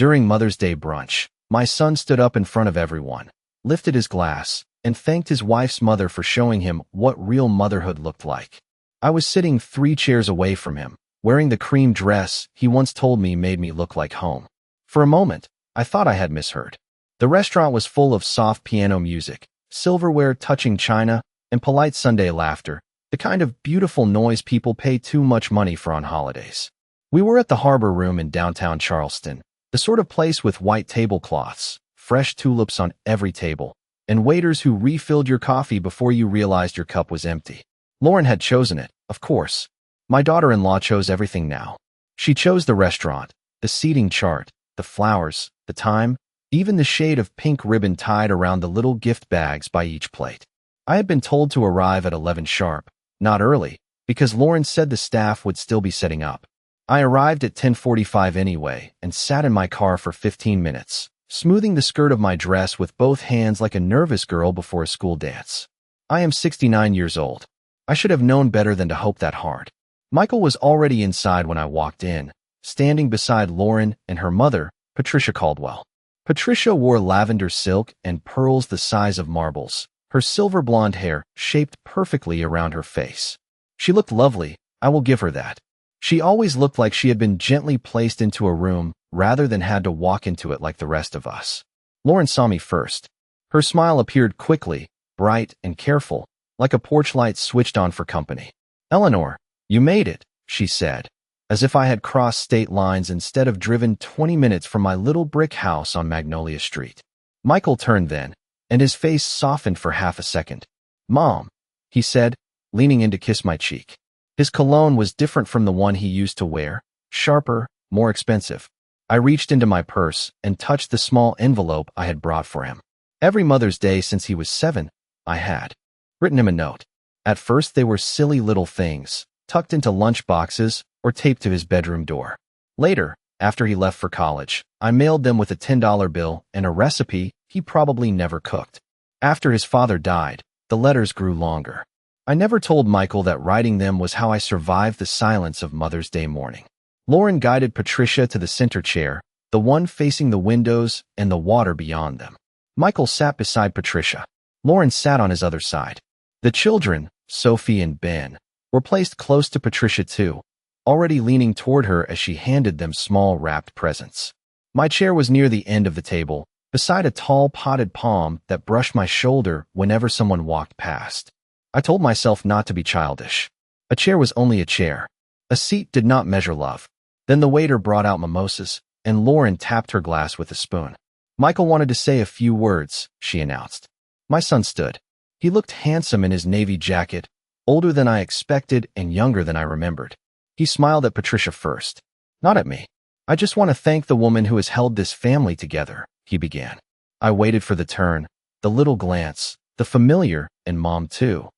During Mother's Day brunch, my son stood up in front of everyone, lifted his glass, and thanked his wife's mother for showing him what real motherhood looked like. I was sitting 3 chairs away from him, wearing the cream dress he once told me made me look like home. For a moment, I thought I had misheard. The restaurant was full of soft piano music, silverware touching china, and polite Sunday laughter, the kind of beautiful noise people pay too much money for on holidays. We were at the Harbor Room in downtown Charleston, the sort of place with white tablecloths, fresh tulips on every table, and waiters who refilled your coffee before you realized your cup was empty. Lauren had chosen it, of course. My daughter-in-law chose everything now. She chose the restaurant, the seating chart, the flowers, the time, even the shade of pink ribbon tied around the little gift bags by each plate. I had been told to arrive at 11 sharp, not early, because Lauren said the staff would still be setting up. I arrived at 10:45 anyway and sat in my car for 15 minutes, smoothing the skirt of my dress with both hands like a nervous girl before a school dance. I am 69 years old. I should have known better than to hope that hard. Michael was already inside when I walked in, standing beside Lauren and her mother, Patricia Caldwell. Patricia wore lavender silk and pearls the size of marbles, her silver blonde hair shaped perfectly around her face. She looked lovely, I will give her that. She always looked like she had been gently placed into a room rather than had to walk into it like the rest of us. Lauren saw me first. Her smile appeared quickly, bright and careful, like a porch light switched on for company. "Eleanor, you made it," she said, as if I had crossed state lines instead of driven 20 minutes from my little brick house on Magnolia Street. Michael turned then, and his face softened for half a second. "Mom," he said, leaning in to kiss my cheek. His cologne was different from the one he used to wear, sharper, more expensive. I reached into my purse and touched the small envelope I had brought for him. Every Mother's Day since he was 7, I had written him a note. At first they were silly little things, tucked into lunch boxes or taped to his bedroom door. Later, after he left for college, I mailed them with a $10 bill and a recipe he probably never cooked. After his father died, the letters grew longer. I never told Michael that writing them was how I survived the silence of Mother's Day morning. Lauren guided Patricia to the center chair, the one facing the windows and the water beyond them. Michael sat beside Patricia. Lauren sat on his other side. The children, Sophie and Ben, were placed close to Patricia too, already leaning toward her as she handed them small wrapped presents. My chair was near the end of the table, beside a tall potted palm that brushed my shoulder whenever someone walked past. I told myself not to be childish. A chair was only a chair. A seat did not measure love. Then the waiter brought out mimosas, and Lauren tapped her glass with a spoon. "Michael wanted to say a few words," she announced. My son stood. He looked handsome in his navy jacket, older than I expected and younger than I remembered. He smiled at Patricia first. "Not at me. I just want to thank the woman who has held this family together," he began. I waited for the turn, the little glance, the familiar, and Mom too.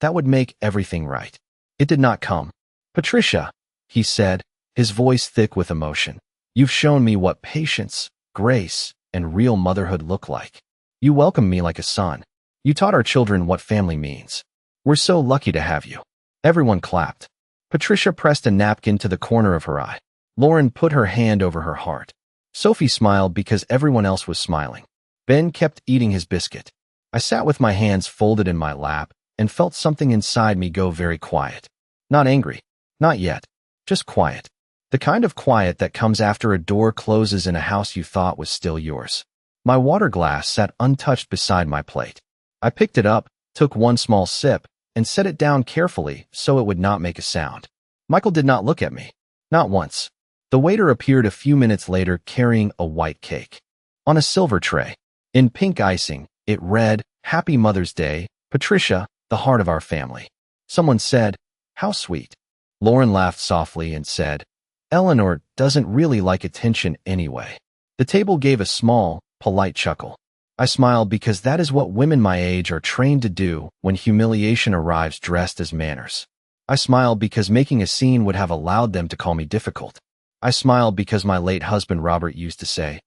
That would make everything right. It did not come. "Patricia," he said, his voice thick with emotion, "you've shown me what patience, grace, and real motherhood look like. You welcomed me like a son. You taught our children what family means. We're so lucky to have you." Everyone clapped. Patricia pressed a napkin to the corner of her eye. Lauren put her hand over her heart. Sophie smiled because everyone else was smiling. Ben kept eating his biscuit. I sat with my hands folded in my lap and felt something inside me go very quiet. Not angry. Not yet. Just quiet. The kind of quiet that comes after a door closes in a house you thought was still yours. My water glass sat untouched beside my plate. I picked it up, took one small sip, and set it down carefully so it would not make a sound. Michael did not look at me. Not once. The waiter appeared a few minutes later carrying a white cake. On a silver tray. In pink icing, it read, "Happy Mother's Day, Patricia, the heart of our family." Someone said, "How sweet." Lauren laughed softly and said, "Eleanor doesn't really like attention anyway." The table gave a small, polite chuckle. I smiled because that is what women my age are trained to do when humiliation arrives dressed as manners. I smiled because making a scene would have allowed them to call me difficult. I smiled because my late husband Robert used to say,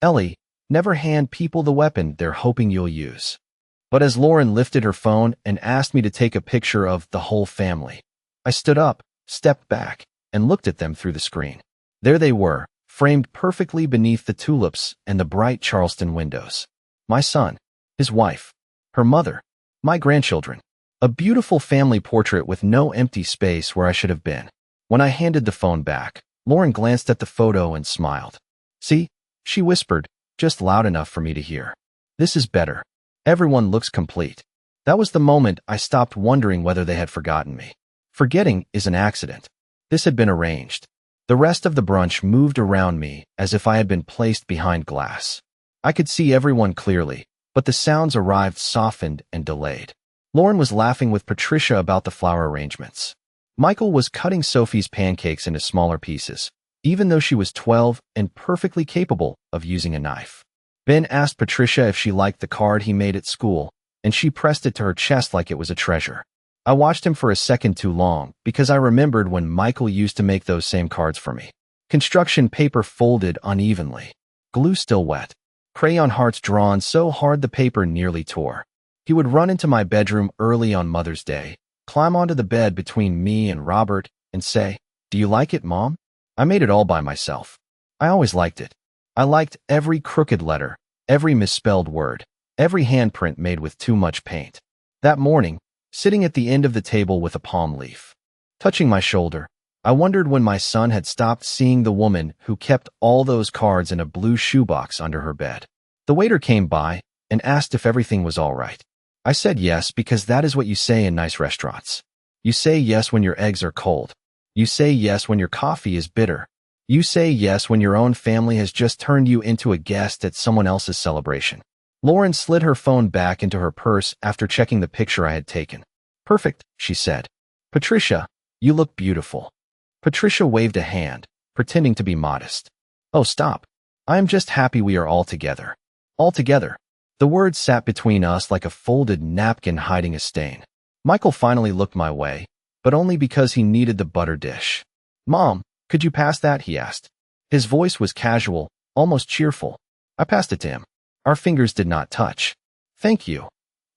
"Ellie, never hand people the weapon they're hoping you'll use." But as Lauren lifted her phone and asked me to take a picture of the whole family, I stood up, stepped back, and looked at them through the screen. There they were, framed perfectly beneath the tulips and the bright Charleston windows. My son, his wife, her mother, my grandchildren. A beautiful family portrait with no empty space where I should have been. When I handed the phone back, Lauren glanced at the photo and smiled. "See?" she whispered, just loud enough for me to hear. "This is better. Everyone looks complete." That was the moment I stopped wondering whether they had forgotten me. Forgetting is an accident. This had been arranged. The rest of the brunch moved around me as if I had been placed behind glass. I could see everyone clearly, but the sounds arrived softened and delayed. Lauren was laughing with Patricia about the flower arrangements. Michael was cutting Sophie's pancakes into smaller pieces, even though she was 12 and perfectly capable of using a knife. Ben asked Patricia if she liked the card he made at school, and she pressed it to her chest like it was a treasure. I watched him for a second too long because I remembered when Michael used to make those same cards for me. Construction paper folded unevenly. Glue still wet. Crayon hearts drawn so hard the paper nearly tore. He would run into my bedroom early on Mother's Day, climb onto the bed between me and Robert, and say, "Do you like it, Mom?" I made it all by myself. I always liked it. I liked every crooked letter, every misspelled word, every handprint made with too much paint. That morning, sitting at the end of the table with a palm leaf, touching my shoulder, I wondered when my son had stopped seeing the woman who kept all those cards in a blue shoebox under her bed. The waiter came by and asked if everything was all right. I said yes because that is what you say in nice restaurants. You say yes when your eggs are cold. You say yes when your coffee is bitter. You say yes when your own family has just turned you into a guest at someone else's celebration. Lauren slid her phone back into her purse after checking the picture I had taken. "Perfect," she said. "Patricia, you look beautiful." Patricia waved a hand, pretending to be modest. "Oh, stop. I am just happy we are all together." All together. The words sat between us like a folded napkin hiding a stain. Michael finally looked my way, but only because he needed the butter dish. "Mom, could you pass that?" he asked. His voice was casual, almost cheerful. I passed it to him. Our fingers did not touch. "Thank you,"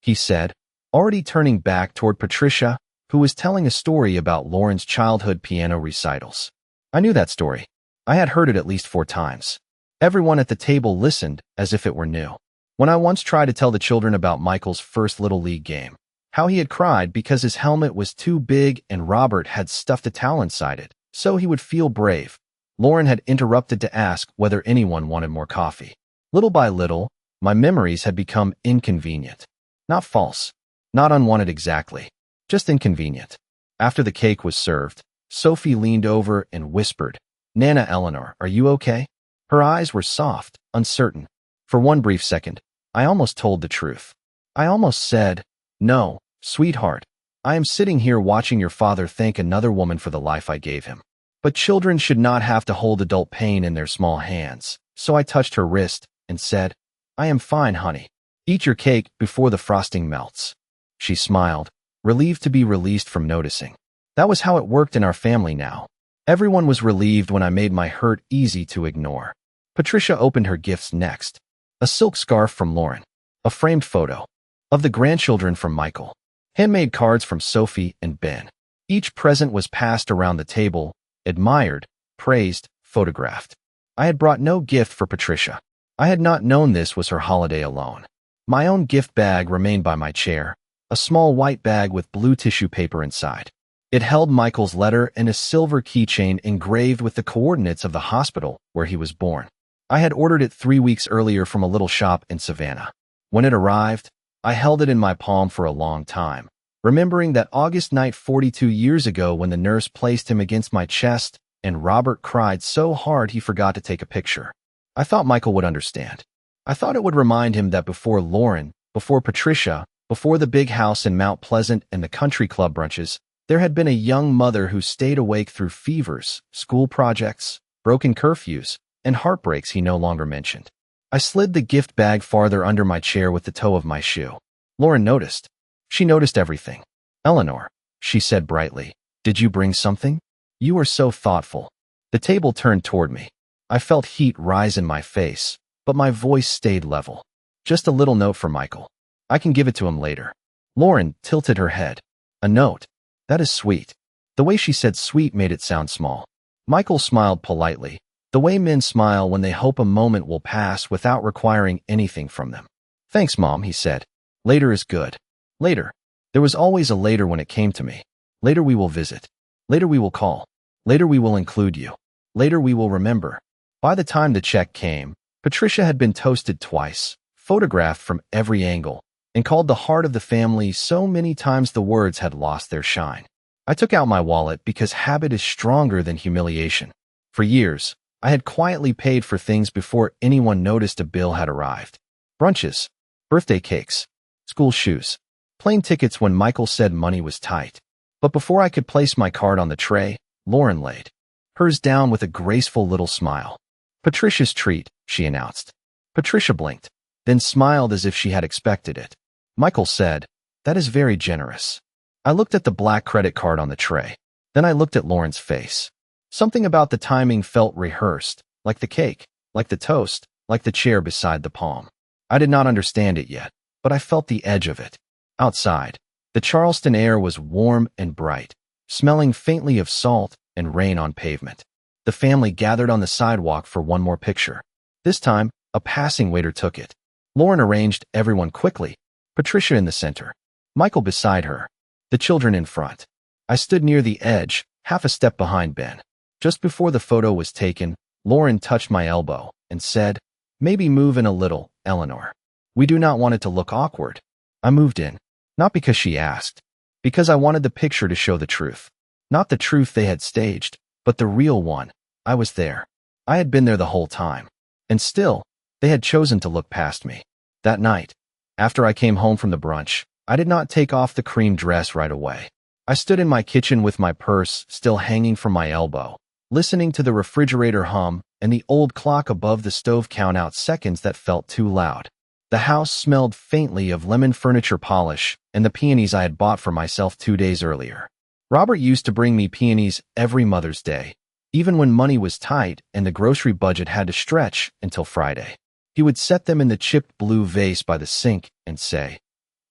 he said, already turning back toward Patricia, who was telling a story about Lauren's childhood piano recitals. I knew that story. I had heard it at least 4 times. Everyone at the table listened as if it were new. When I once tried to tell the children about Michael's first Little League game, how he had cried because his helmet was too big and Robert had stuffed a towel inside it, so he would feel brave, Lauren had interrupted to ask whether anyone wanted more coffee. Little by little, my memories had become inconvenient. Not false, not unwanted exactly, just inconvenient. After the cake was served, Sophie leaned over and whispered, "Nana Eleanor, are you okay?" Her eyes were soft, uncertain. For one brief second, I almost told the truth. I almost said, "No, sweetheart, I am sitting here watching your father thank another woman for the life I gave him." But children should not have to hold adult pain in their small hands, so I touched her wrist and said, "I am fine, honey. Eat your cake before the frosting melts." She smiled, relieved to be released from noticing. That was how it worked in our family now. Everyone was relieved when I made my hurt easy to ignore. Patricia opened her gifts next. A silk scarf from Lauren. A framed photo of the grandchildren from Michael. Handmade cards from Sophie and Ben. Each present was passed around the table, admired, praised, photographed. I had brought no gift for Patricia. I had not known this was her holiday alone. My own gift bag remained by my chair, a small white bag with blue tissue paper inside. It held Michael's letter and a silver keychain engraved with the coordinates of the hospital where he was born. I had ordered it 3 weeks earlier from a little shop in Savannah. When it arrived, I held it in my palm for a long time, remembering that August night 42 years ago when the nurse placed him against my chest and Robert cried so hard he forgot to take a picture. I thought Michael would understand. I thought it would remind him that before Lauren, before Patricia, before the big house in Mount Pleasant and the country club brunches, there had been a young mother who stayed awake through fevers, school projects, broken curfews, and heartbreaks he no longer mentioned. I slid the gift bag farther under my chair with the toe of my shoe. Lauren noticed. She noticed everything. "Eleanor," she said brightly, "did you bring something? You are so thoughtful." The table turned toward me. I felt heat rise in my face, but my voice stayed level. "Just a little note for Michael. I can give it to him later." Lauren tilted her head. "A note? That is sweet." The way she said sweet made it sound small. Michael smiled politely, The way men smile when they hope a moment will pass without requiring anything from them. Thanks, Mom, he said. Later is good. Later. There was always a later when it came to me. Later we will visit. Later we will call. Later we will include you. Later we will remember. By the time the check came, Patricia had been toasted twice, photographed from every angle, and called the heart of the family so many times the words had lost their shine. I took out my wallet because habit is stronger than humiliation. For years, I had quietly paid for things before anyone noticed a bill had arrived. Brunches, birthday cakes, school shoes, plane tickets when Michael said money was tight. But before I could place my card on the tray, Lauren laid hers down with a graceful little smile. Patricia's treat, she announced. Patricia blinked, then smiled as if she had expected it. Michael said, that is very generous. I looked at the black credit card on the tray. Then I looked at Lauren's face. Something about the timing felt rehearsed, like the cake, like the toast, like the chair beside the palm. I did not understand it yet, but I felt the edge of it. Outside, the Charleston air was warm and bright, smelling faintly of salt and rain on pavement. The family gathered on the sidewalk for one more picture. This time, a passing waiter took it. Lauren arranged everyone quickly, Patricia in the center, Michael beside her, the children in front. I stood near the edge, half a step behind Ben. Just before the photo was taken, Lauren touched my elbow and said, maybe move in a little, Eleanor. We do not want it to look awkward. I moved in, not because she asked, because I wanted the picture to show the truth. Not the truth they had staged, but the real one. I was there. I had been there the whole time. And still, they had chosen to look past me. That night, after I came home from the brunch, I did not take off the cream dress right away. I stood in my kitchen with my purse still hanging from my elbow, listening to the refrigerator hum and the old clock above the stove count out seconds that felt too loud. The house smelled faintly of lemon furniture polish and the peonies I had bought for myself 2 days earlier. Robert used to bring me peonies every Mother's Day, even when money was tight and the grocery budget had to stretch until Friday. He would set them in the chipped blue vase by the sink and say,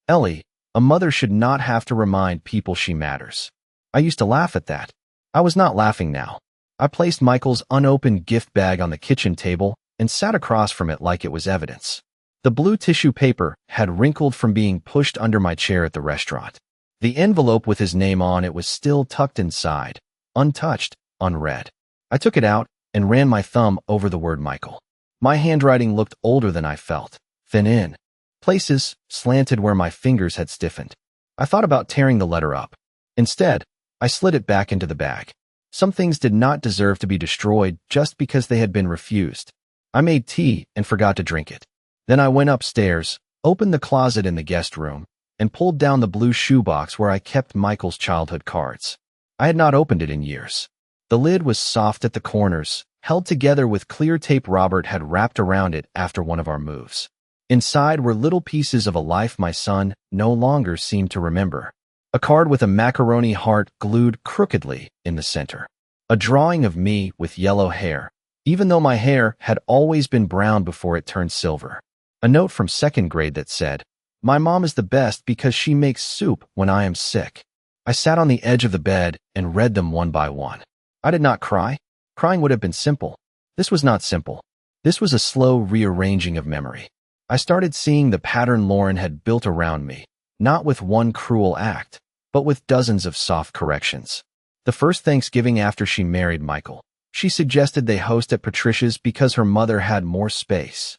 Ellie, a mother should not have to remind people she matters. I used to laugh at that. I was not laughing now. I placed Michael's unopened gift bag on the kitchen table and sat across from it like it was evidence. The blue tissue paper had wrinkled from being pushed under my chair at the restaurant. The envelope with his name on it was still tucked inside, untouched, unread. I took it out and ran my thumb over the word Michael. My handwriting looked older than I felt, thin in places, slanted where my fingers had stiffened. I thought about tearing the letter up. Instead, I slid it back into the bag. Some things did not deserve to be destroyed just because they had been refused. I made tea and forgot to drink it. Then I went upstairs, opened the closet in the guest room, and pulled down the blue shoebox where I kept Michael's childhood cards. I had not opened it in years. The lid was soft at the corners, held together with clear tape Robert had wrapped around it after one of our moves. Inside were little pieces of a life my son no longer seemed to remember. A card with a macaroni heart glued crookedly in the center. A drawing of me with yellow hair, even though my hair had always been brown before it turned silver. A note from second grade that said, my mom is the best because she makes soup when I am sick. I sat on the edge of the bed and read them one by one. I did not cry. Crying would have been simple. This was not simple. This was a slow rearranging of memory. I started seeing the pattern Lauren had built around me, not with one cruel act, but with dozens of soft corrections. The first Thanksgiving after she married Michael, she suggested they host at Patricia's because her mother had more space.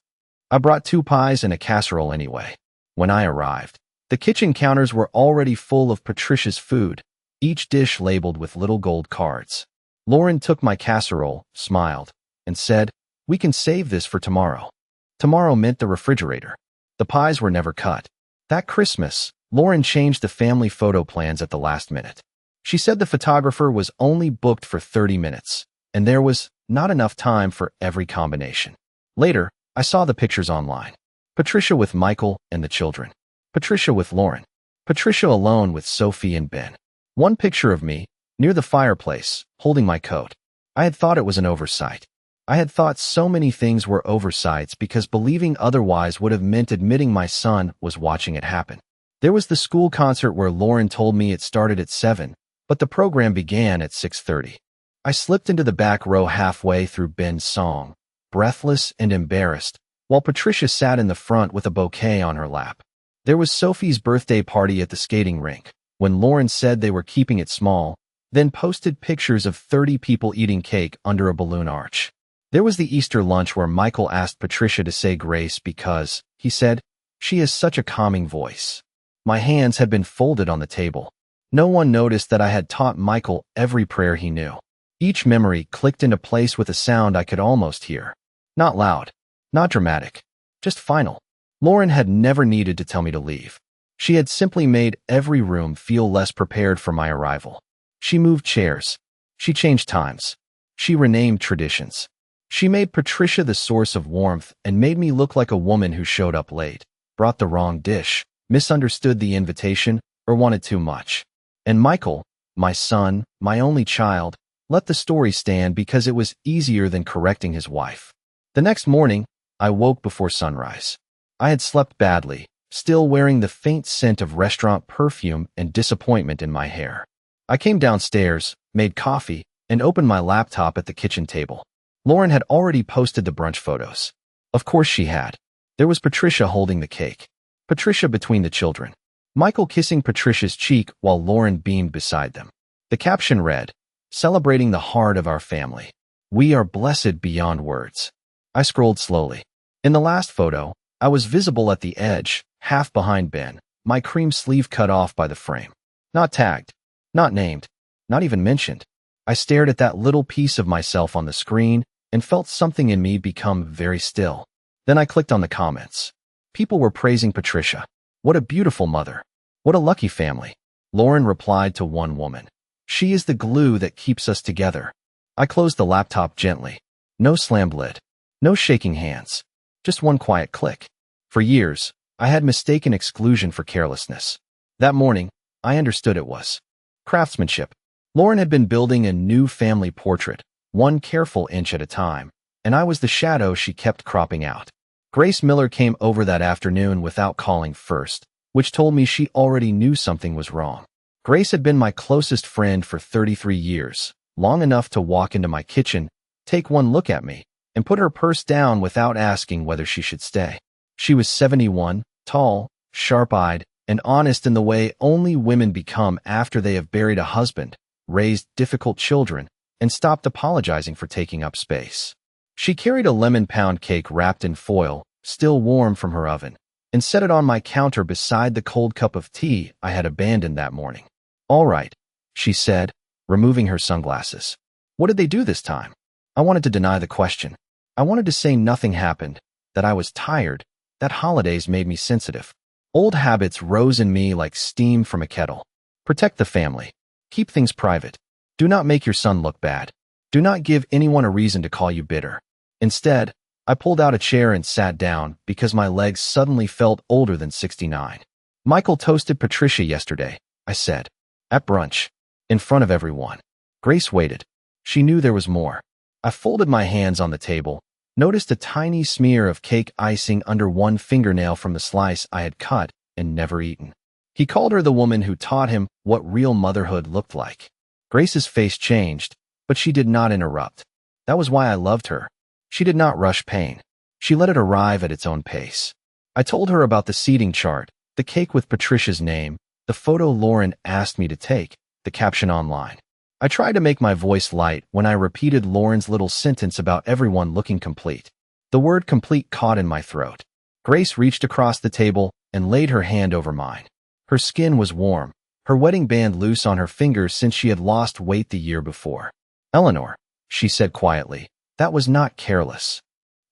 I brought 2 pies and a casserole anyway. When I arrived, the kitchen counters were already full of Patricia's food, each dish labeled with little gold cards. Lauren took my casserole, smiled, and said, we can save this for tomorrow. Tomorrow meant the refrigerator. The pies were never cut. That Christmas, Lauren changed the family photo plans at the last minute. She said the photographer was only booked for 30 minutes, and there was not enough time for every combination. Later, I saw the pictures online. Patricia with Michael and the children. Patricia with Lauren. Patricia alone with Sophie and Ben. One picture of me, near the fireplace, holding my coat. I had thought it was an oversight. I had thought so many things were oversights because believing otherwise would have meant admitting my son was watching it happen. There was the school concert where Lauren told me it started at 7, but the program began at 6:30. I slipped into the back row halfway through Ben's song, breathless and embarrassed, while Patricia sat in the front with a bouquet on her lap. There was Sophie's birthday party at the skating rink, when Lauren said they were keeping it small, then posted pictures of 30 people eating cake under a balloon arch. There was the Easter lunch where Michael asked Patricia to say grace because, he said, she has such a calming voice. My hands had been folded on the table. No one noticed that I had taught Michael every prayer he knew. Each memory clicked into place with a sound I could almost hear. Not loud, not dramatic, just final. Lauren had never needed to tell me to leave. She had simply made every room feel less prepared for my arrival. She moved chairs. She changed times. She renamed traditions. She made Patricia the source of warmth and made me look like a woman who showed up late, brought the wrong dish, misunderstood the invitation, or wanted too much. And Michael, my son, my only child, let the story stand because it was easier than correcting his wife. The next morning, I woke before sunrise. I had slept badly, still wearing the faint scent of restaurant perfume and disappointment in my hair. I came downstairs, made coffee, and opened my laptop at the kitchen table. Lauren had already posted the brunch photos. Of course she had. There was Patricia holding the cake. Patricia between the children. Michael kissing Patricia's cheek while Lauren beamed beside them. The caption read, "Celebrating the heart of our family. We are blessed beyond words." I scrolled slowly. In the last photo, I was visible at the edge, half behind Ben, my cream sleeve cut off by the frame. Not tagged, not named, not even mentioned. I stared at that little piece of myself on the screen and felt something in me become very still. Then I clicked on the comments. People were praising Patricia. What a beautiful mother. What a lucky family. Lauren replied to one woman. She is the glue that keeps us together. I closed the laptop gently. No slammed lid. No shaking hands. Just one quiet click. For years, I had mistaken exclusion for carelessness. That morning, I understood it was craftsmanship. Lauren had been building a new family portrait, one careful inch at a time, and I was the shadow she kept cropping out. Grace Miller came over that afternoon without calling first, which told me she already knew something was wrong. Grace had been my closest friend for 33 years, long enough to walk into my kitchen, take one look at me, and put her purse down without asking whether she should stay. She was 71, tall, sharp-eyed, and honest in the way only women become after they have buried a husband, raised difficult children, and stopped apologizing for taking up space. She carried a lemon pound cake wrapped in foil, still warm from her oven, and set it on my counter beside the cold cup of tea I had abandoned that morning. "All right," she said, removing her sunglasses. "What did they do this time?" I wanted to deny the question. I wanted to say nothing happened, that I was tired, that holidays made me sensitive. Old habits rose in me like steam from a kettle. Protect the family. Keep things private. Do not make your son look bad. Do not give anyone a reason to call you bitter. Instead, I pulled out a chair and sat down because my legs suddenly felt older than 69. "Michael toasted Patricia yesterday," I said. "At brunch. In front of everyone." Grace waited. She knew there was more. I folded my hands on the table, noticed a tiny smear of cake icing under one fingernail from the slice I had cut and never eaten. He called her the woman who taught him what real motherhood looked like. Grace's face changed, but she did not interrupt. That was why I loved her. She did not rush pain. She let it arrive at its own pace. I told her about the seating chart, the cake with Patricia's name, the photo Lauren asked me to take, the caption online. I tried to make my voice light when I repeated Lauren's little sentence about everyone looking complete. The word complete caught in my throat. Grace reached across the table and laid her hand over mine. Her skin was warm, her wedding band loose on her fingers since she had lost weight the year before. "Eleanor," she said quietly, "that was not careless."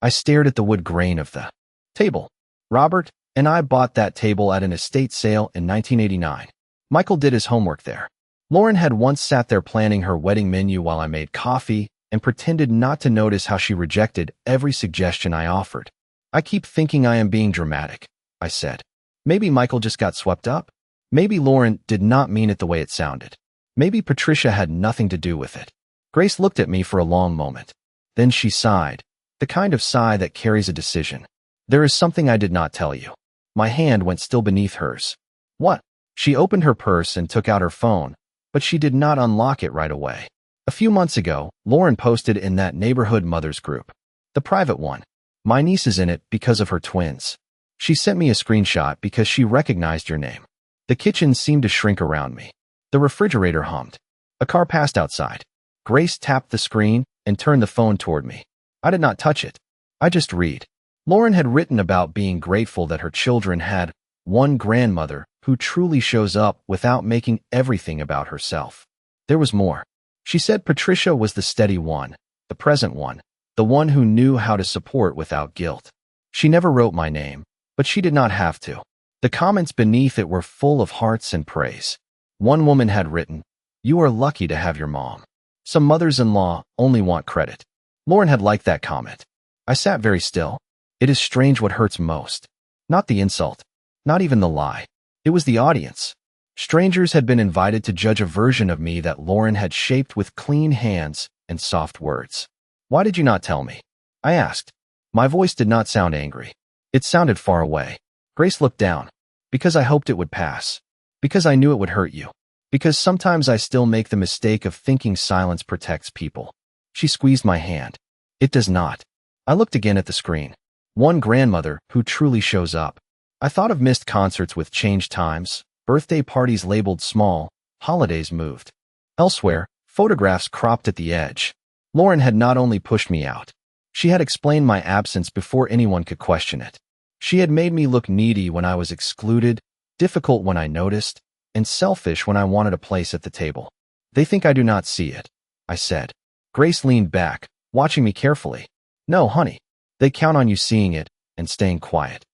I stared at the wood grain of the table. "Robert and I bought that table at an estate sale in 1989. Michael did his homework there." Lauren had once sat there planning her wedding menu while I made coffee and pretended not to notice how she rejected every suggestion I offered. "I keep thinking I am being dramatic," I said. "Maybe Michael just got swept up. Maybe Lauren did not mean it the way it sounded. Maybe Patricia had nothing to do with it." Grace looked at me for a long moment. Then she sighed, the kind of sigh that carries a decision. "There is something I did not tell you." My hand went still beneath hers. "What?" She opened her purse and took out her phone, but she did not unlock it right away. A few months ago, Lauren posted in that neighborhood mothers group. The private one. My niece is in it because of her twins. She sent me a screenshot because she recognized your name. The kitchen seemed to shrink around me. The refrigerator hummed. A car passed outside. Grace tapped the screen and turned the phone toward me. I did not touch it. I just read. Lauren had written about being grateful that her children had one grandmother who truly shows up without making everything about herself. There was more. She said Patricia was the steady one, the present one, the one who knew how to support without guilt. She never wrote my name, but she did not have to. The comments beneath it were full of hearts and praise. One woman had written, "You are lucky to have your mom. Some mothers-in-law only want credit." Lauren had liked that comment. I sat very still. It is strange what hurts most. Not the insult. Not even the lie. It was the audience. Strangers had been invited to judge a version of me that Lauren had shaped with clean hands and soft words. "Why did you not tell me?" I asked. My voice did not sound angry. It sounded far away. Grace looked down. "Because I hoped it would pass. Because I knew it would hurt you. Because sometimes I still make the mistake of thinking silence protects people." She squeezed my hand. "It does not." I looked again at the screen. One grandmother who truly shows up. I thought of missed concerts with changed times, birthday parties labeled small, holidays moved. Elsewhere, photographs cropped at the edge. Lauren had not only pushed me out. She had explained my absence before anyone could question it. She had made me look needy when I was excluded, difficult when I noticed, and selfish when I wanted a place at the table. "They think I do not see it," I said. Grace leaned back, watching me carefully. "No, honey. They count on you seeing it and staying quiet."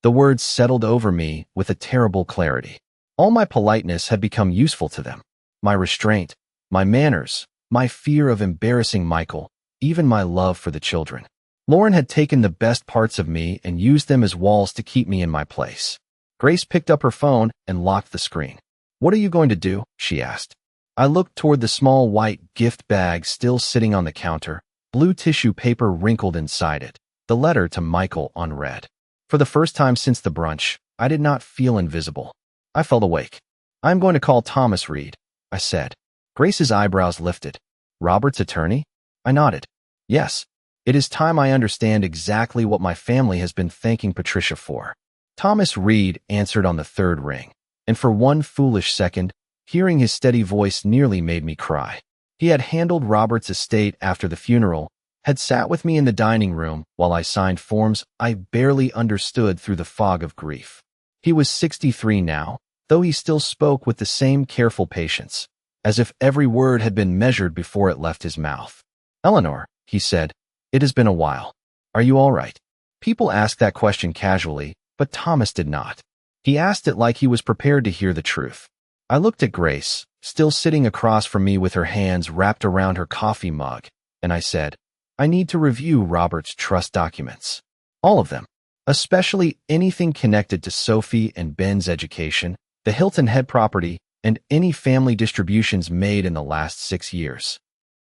The words settled over me with a terrible clarity. All my politeness had become useful to them. My restraint, my manners, my fear of embarrassing Michael, even my love for the children. Lauren had taken the best parts of me and used them as walls to keep me in my place. Grace picked up her phone and locked the screen. "What are you going to do?" she asked. I looked toward the small white gift bag still sitting on the counter, blue tissue paper wrinkled inside it, the letter to Michael unread. For the first time since the brunch, I did not feel invisible. I felt awake. "I'm going to call Thomas Reed," I said. Grace's eyebrows lifted. "Robert's attorney?" I nodded. "Yes. It is time I understand exactly what my family has been thanking Patricia for." Thomas Reed answered on the third ring, and for one foolish second, hearing his steady voice nearly made me cry. He had handled Robert's estate after the funeral, had sat with me in the dining room while I signed forms I barely understood through the fog of grief. He was 63 now, though he still spoke with the same careful patience, as if every word had been measured before it left his mouth. "Eleanor," he said, "it has been a while. Are you all right?" People asked that question casually, but Thomas did not. He asked it like he was prepared to hear the truth. I looked at Grace, still sitting across from me with her hands wrapped around her coffee mug, and I said, "I need to review Robert's trust documents. All of them. Especially anything connected to Sophie and Ben's education, the Hilton Head property, and any family distributions made in the last 6 years."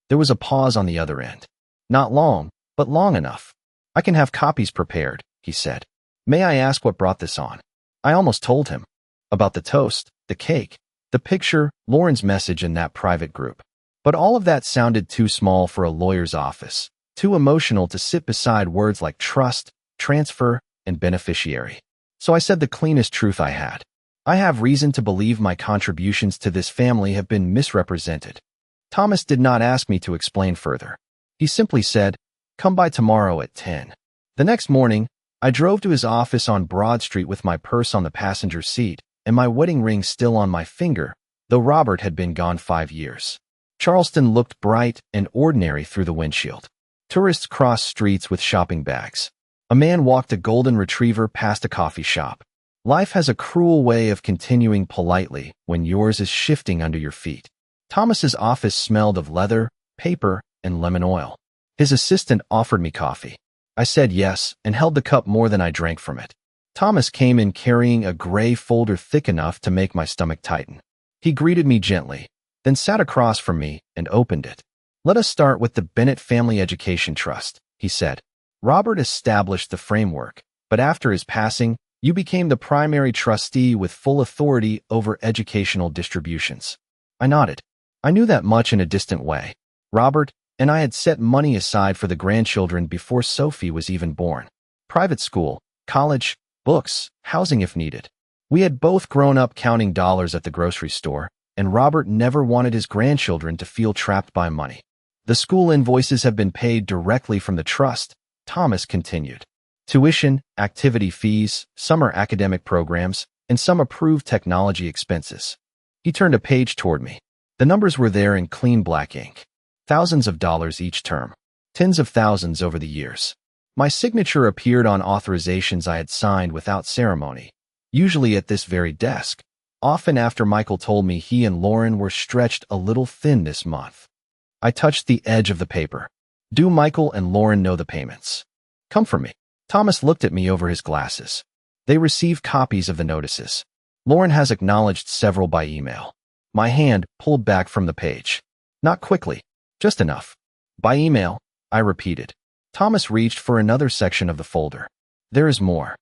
There was a pause on the other end. "Not long, but long enough. I can have copies prepared," he said. "May I ask what brought this on?" I almost told him. About the toast, the cake, the picture, Lauren's message in that private group. But all of that sounded too small for a lawyer's office, too emotional to sit beside words like trust, transfer, and beneficiary. So I said the cleanest truth I had. I have reason to believe my contributions to this family have been misrepresented. Thomas did not ask me to explain further. He simply said, "Come by tomorrow at 10. The next morning, I drove to his office on Broad Street with my purse on the passenger seat and my wedding ring still on my finger, though Robert had been gone 5 years. Charleston looked bright and ordinary through the windshield. Tourists crossed streets with shopping bags. A man walked a golden retriever past a coffee shop. Life has a cruel way of continuing politely when yours is shifting under your feet. Thomas's office smelled of leather, paper, and lemon oil. His assistant offered me coffee. I said yes and held the cup more than I drank from it. Thomas came in carrying a gray folder thick enough to make my stomach tighten. He greeted me gently, then sat across from me and opened it. "Let us start with the Bennett Family Education Trust," he said. "Robert established the framework, but after his passing, you became the primary trustee with full authority over educational distributions." I nodded. I knew that much in a distant way. Robert and I had set money aside for the grandchildren before Sophie was even born. Private school, college, books, housing if needed. We had both grown up counting dollars at the grocery store, and Robert never wanted his grandchildren to feel trapped by money. The school invoices have been paid directly from the trust, Thomas continued. Tuition, activity fees, summer academic programs, and some approved technology expenses. He turned a page toward me. The numbers were there in clean black ink. Thousands of dollars each term. Tens of thousands over the years. My signature appeared on authorizations I had signed without ceremony, usually at this very desk, often after Michael told me he and Lauren were stretched a little thin this month. I touched the edge of the paper. Do Michael and Lauren know the payments? Come for me. Thomas looked at me over his glasses. They received copies of the notices. Lauren has acknowledged several by email. My hand pulled back from the page. Not quickly, just enough. By email, I repeated. Thomas reached for another section of the folder. There is more.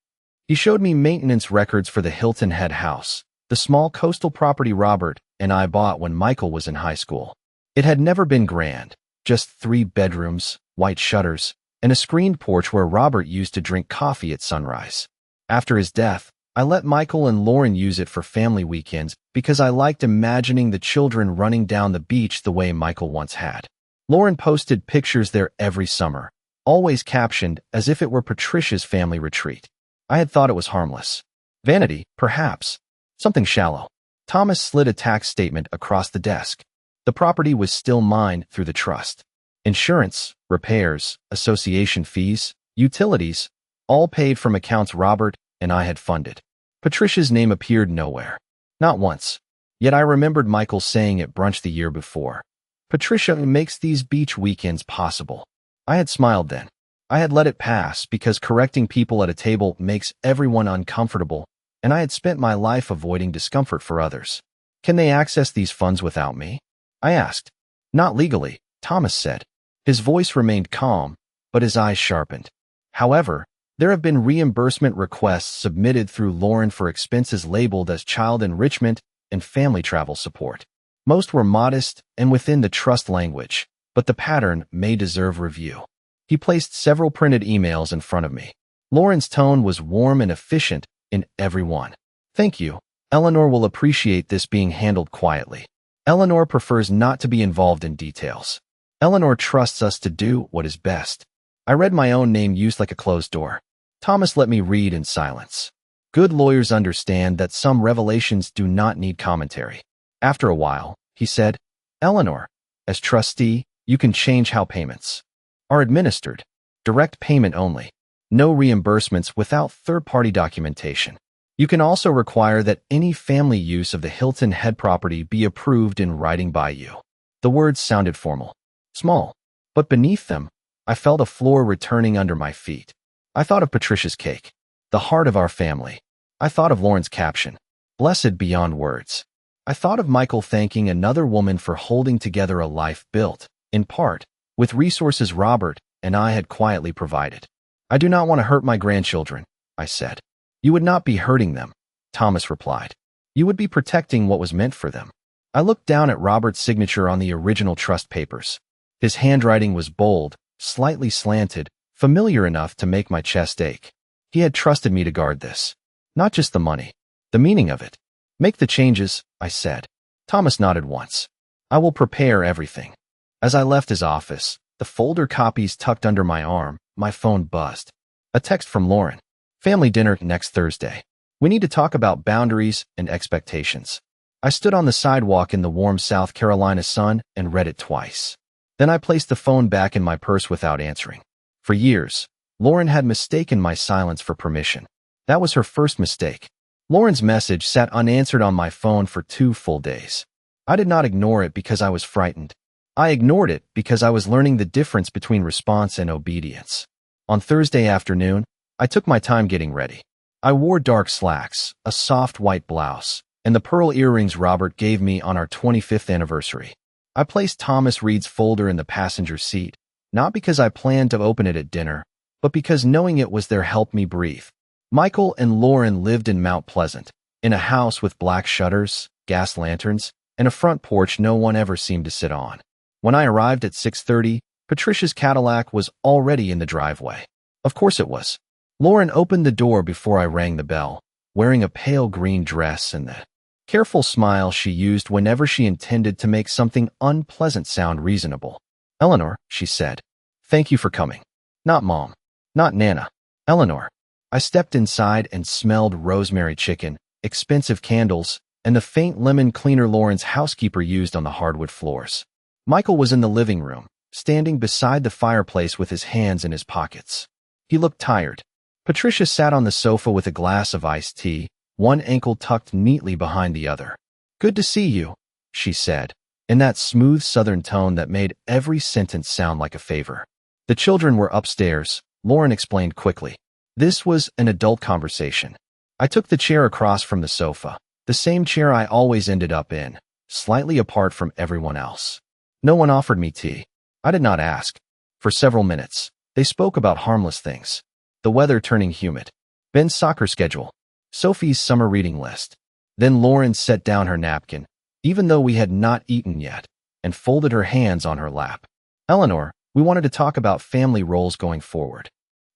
He showed me maintenance records for the Hilton Head house, the small coastal property Robert and I bought when Michael was in high school. It had never been grand, just 3 bedrooms, white shutters, and a screened porch where Robert used to drink coffee at sunrise. After his death, I let Michael and Lauren use it for family weekends because I liked imagining the children running down the beach the way Michael once had. Lauren posted pictures there every summer, always captioned as if it were Patricia's family retreat. I had thought it was harmless. Vanity, perhaps. Something shallow. Thomas slid a tax statement across the desk. The property was still mine through the trust. Insurance, repairs, association fees, utilities, all paid from accounts Robert and I had funded. Patricia's name appeared nowhere. Not once. Yet I remembered Michael saying at brunch the year before. Patricia makes these beach weekends possible. I had smiled then. I had let it pass because correcting people at a table makes everyone uncomfortable, and I had spent my life avoiding discomfort for others. Can they access these funds without me? I asked. Not legally, Thomas said. His voice remained calm, but his eyes sharpened. However, there have been reimbursement requests submitted through Lauren for expenses labeled as child enrichment and family travel support. Most were modest and within the trust language, but the pattern may deserve review. He placed several printed emails in front of me. Lauren's tone was warm and efficient in every one. Thank you. Eleanor will appreciate this being handled quietly. Eleanor prefers not to be involved in details. Eleanor trusts us to do what is best. I read my own name used like a closed door. Thomas let me read in silence. Good lawyers understand that some revelations do not need commentary. After a while, he said, Eleanor, as trustee, you can change how payments are administered. Direct payment only. No reimbursements without third-party documentation. You can also require that any family use of the Hilton Head property be approved in writing by you. The words sounded formal. Small. But beneath them, I felt a floor returning under my feet. I thought of Patricia's cake, the heart of our family. I thought of Lauren's caption, blessed beyond words. I thought of Michael thanking another woman for holding together a life built, in part, with resources Robert and I had quietly provided. I do not want to hurt my grandchildren, I said. You would not be hurting them, Thomas replied. You would be protecting what was meant for them. I looked down at Robert's signature on the original trust papers. His handwriting was bold, slightly slanted, familiar enough to make my chest ache. He had trusted me to guard this. Not just the money, the meaning of it. Make the changes, I said. Thomas nodded once. I will prepare everything. As I left his office, the folder copies tucked under my arm, my phone buzzed. A text from Lauren. Family dinner next Thursday. We need to talk about boundaries and expectations. I stood on the sidewalk in the warm South Carolina sun and read it twice. Then I placed the phone back in my purse without answering. For years, Lauren had mistaken my silence for permission. That was her first mistake. Lauren's message sat unanswered on my phone for 2 full days. I did not ignore it because I was frightened. I ignored it because I was learning the difference between response and obedience. On Thursday afternoon, I took my time getting ready. I wore dark slacks, a soft white blouse, and the pearl earrings Robert gave me on our 25th anniversary. I placed Thomas Reed's folder in the passenger seat, not because I planned to open it at dinner, but because knowing it was there helped me breathe. Michael and Lauren lived in Mount Pleasant, in a house with black shutters, gas lanterns, and a front porch no one ever seemed to sit on. When I arrived at 6:30, Patricia's Cadillac was already in the driveway. Of course it was. Lauren opened the door before I rang the bell, wearing a pale green dress and the careful smile she used whenever she intended to make something unpleasant sound reasonable. "Eleanor," she said, "thank you for coming." "Not Mom. Not Nana. Eleanor." I stepped inside and smelled rosemary chicken, expensive candles, and the faint lemon cleaner Lauren's housekeeper used on the hardwood floors. Michael was in the living room, standing beside the fireplace with his hands in his pockets. He looked tired. Patricia sat on the sofa with a glass of iced tea, one ankle tucked neatly behind the other. "Good to see you," she said, in that smooth southern tone that made every sentence sound like a favor. "The children were upstairs," Lauren explained quickly. This was an adult conversation. I took the chair across from the sofa, the same chair I always ended up in, slightly apart from everyone else. No one offered me tea. I did not ask. For several minutes, they spoke about harmless things. The weather turning humid, Ben's soccer schedule, Sophie's summer reading list. Then Lauren set down her napkin, even though we had not eaten yet, and folded her hands on her lap. "Eleanor, we wanted to talk about family roles going forward."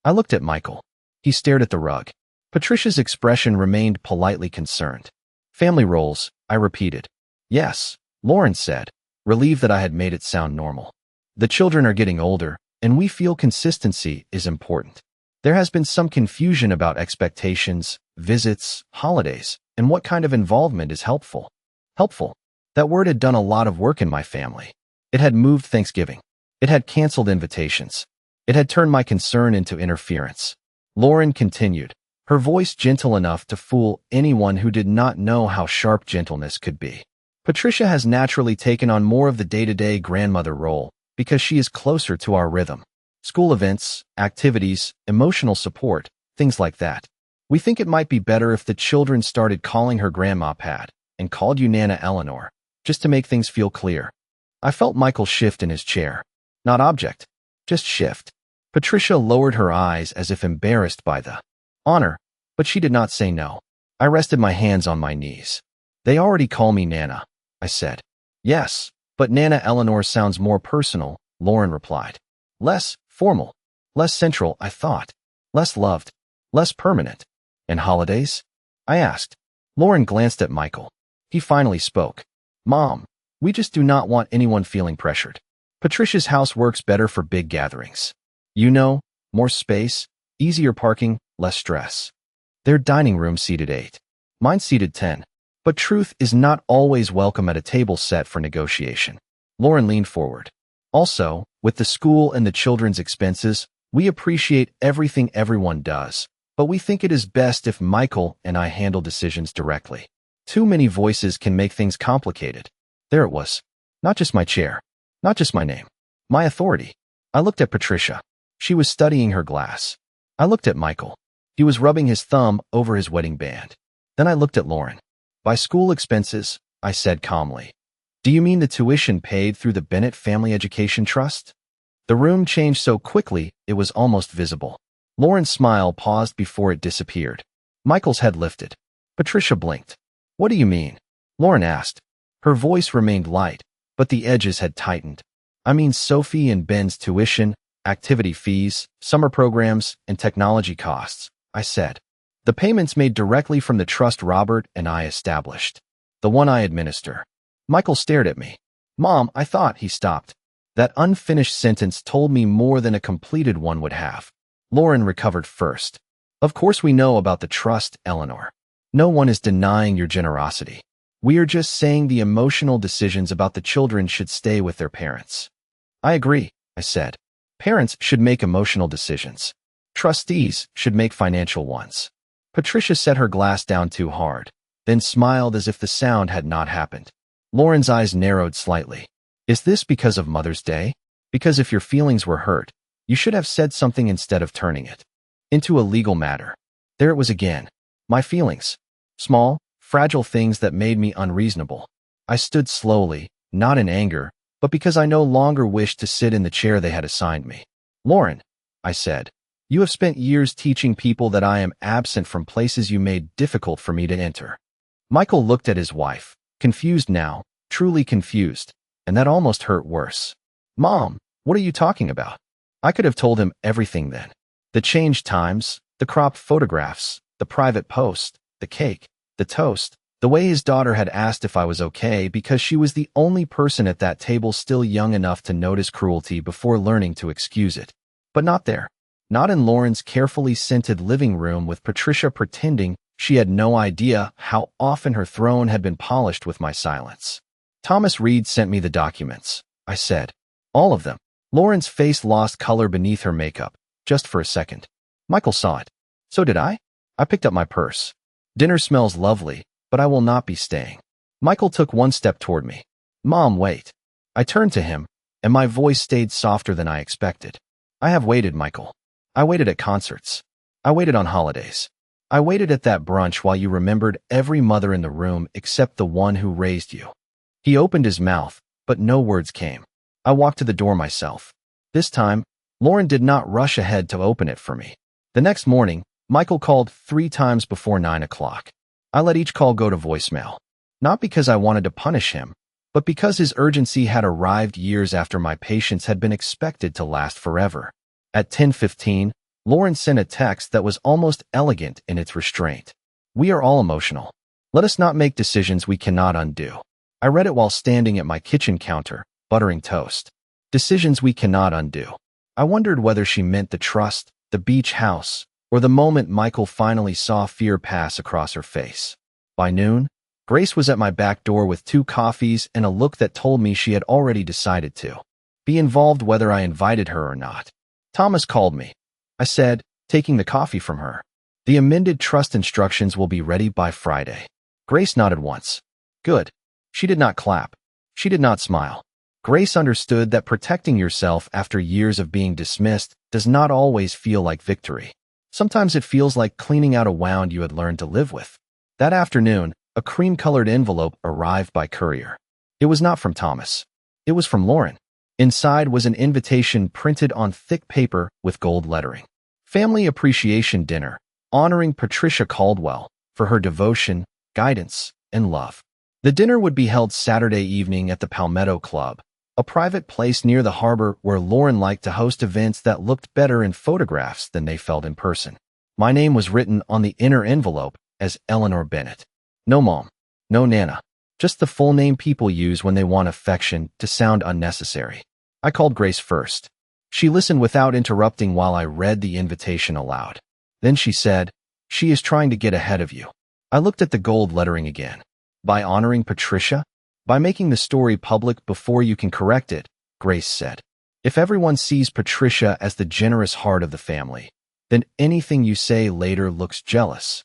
I looked at Michael. He stared at the rug. Patricia's expression remained politely concerned. "Family roles," I repeated. "Yes," Lauren said, relieved that I had made it sound normal. "The children are getting older, and we feel consistency is important. There has been some confusion about expectations, visits, holidays, and what kind of involvement is helpful." Helpful. That word had done a lot of work in my family. It had moved Thanksgiving. It had canceled invitations. It had turned my concern into interference. Lauren continued, her voice gentle enough to fool anyone who did not know how sharp gentleness could be. "Patricia has naturally taken on more of the day-to-day grandmother role because she is closer to our rhythm. School events, activities, emotional support, things like that. We think it might be better if the children started calling her Grandma Pat and called you Nana Eleanor, just to make things feel clear." I felt Michael shift in his chair. Not object, just shift. Patricia lowered her eyes as if embarrassed by the honor, but she did not say no. I rested my hands on my knees. "They already call me Nana," I said. "Yes, but Nana Eleanor sounds more personal," Lauren replied. "Less formal, less central, I thought. Less loved, less permanent." "And holidays?" I asked. Lauren glanced at Michael. He finally spoke. "Mom, we just do not want anyone feeling pressured. Patricia's house works better for big gatherings. You know, more space, easier parking, less stress. Their dining room seated 8. Mine seated 10. But truth is not always welcome at a table set for negotiation." Lauren leaned forward. "Also, with the school and the children's expenses, we appreciate everything everyone does, but we think it is best if Michael and I handle decisions directly. Too many voices can make things complicated." There it was. Not just my chair. Not just my name. My authority. I looked at Patricia. She was studying her glass. I looked at Michael. He was rubbing his thumb over his wedding band. Then I looked at Lauren. "By school expenses," I said calmly, "do you mean the tuition paid through the Bennett Family Education Trust?" The room changed so quickly it was almost visible. Lauren's smile paused before it disappeared. Michael's head lifted. Patricia blinked. "What do you mean?" Lauren asked. Her voice remained light, but the edges had tightened. "I mean Sophie and Ben's tuition, activity fees, summer programs, and technology costs," I said. "The payments made directly from the trust Robert and I established. The one I administer." Michael stared at me. "Mom, I thought," he stopped. That unfinished sentence told me more than a completed one would have. Lauren recovered first. "Of course we know about the trust, Eleanor. No one is denying your generosity. We are just saying the emotional decisions about the children should stay with their parents." "I agree," I said. "Parents should make emotional decisions. Trustees should make financial ones." Patricia set her glass down too hard, then smiled as if the sound had not happened. Lauren's eyes narrowed slightly. "Is this because of Mother's Day? Because if your feelings were hurt, you should have said something instead of turning it into a legal matter." There it was again. My feelings. Small, fragile things that made me unreasonable. I stood slowly, not in anger, but because I no longer wished to sit in the chair they had assigned me. "Lauren," I said, "you have spent years teaching people that I am absent from places you made difficult for me to enter." Michael looked at his wife, confused now, truly confused, and that almost hurt worse. Mom, what are you talking about? I could have told him everything then. The changed times, the cropped photographs, the private post, the cake, the toast, the way his daughter had asked if I was okay because she was the only person at that table still young enough to notice cruelty before learning to excuse it. But not there. Not in Lauren's carefully scented living room with Patricia pretending she had no idea how often her throne had been polished with my silence. Thomas Reed sent me the documents, I said. All of them. Lauren's face lost color beneath her makeup, just for a second. Michael saw it. So did I? I picked up my purse. Dinner smells lovely, but I will not be staying. Michael took one step toward me. Mom, wait. I turned to him, and my voice stayed softer than I expected. I have waited, Michael. I waited at concerts. I waited on holidays. I waited at that brunch while you remembered every mother in the room except the one who raised you. He opened his mouth, but no words came. I walked to the door myself. This time, Lauren did not rush ahead to open it for me. The next morning, Michael called 3 times before 9 o'clock. I let each call go to voicemail. Not because I wanted to punish him, but because his urgency had arrived years after my patience had been expected to last forever. At 10:15, Lauren sent a text that was almost elegant in its restraint. We are all emotional. Let us not make decisions we cannot undo. I read it while standing at my kitchen counter, buttering toast. Decisions we cannot undo. I wondered whether she meant the trust, the beach house, or the moment Michael finally saw fear pass across her face. By noon, Grace was at my back door with 2 coffees and a look that told me she had already decided to be involved whether I invited her or not. Thomas called me. I said, taking the coffee from her. The amended trust instructions will be ready by Friday. Grace nodded once. Good. She did not clap. She did not smile. Grace understood that protecting yourself after years of being dismissed does not always feel like victory. Sometimes it feels like cleaning out a wound you had learned to live with. That afternoon, a cream-colored envelope arrived by courier. It was not from Thomas. It was from Lauren. Inside was an invitation printed on thick paper with gold lettering. Family Appreciation Dinner, honoring Patricia Caldwell for her devotion, guidance, and love. The dinner would be held Saturday evening at the Palmetto Club, a private place near the harbor where Lauren liked to host events that looked better in photographs than they felt in person. My name was written on the inner envelope as Eleanor Bennett. No Mom, no Nana, just the full name people use when they want affection to sound unnecessary. I called Grace first. She listened without interrupting while I read the invitation aloud. Then she said, "She is trying to get ahead of you." I looked at the gold lettering again. By honoring Patricia? By making the story public before you can correct it, Grace said. If everyone sees Patricia as the generous heart of the family, then anything you say later looks jealous.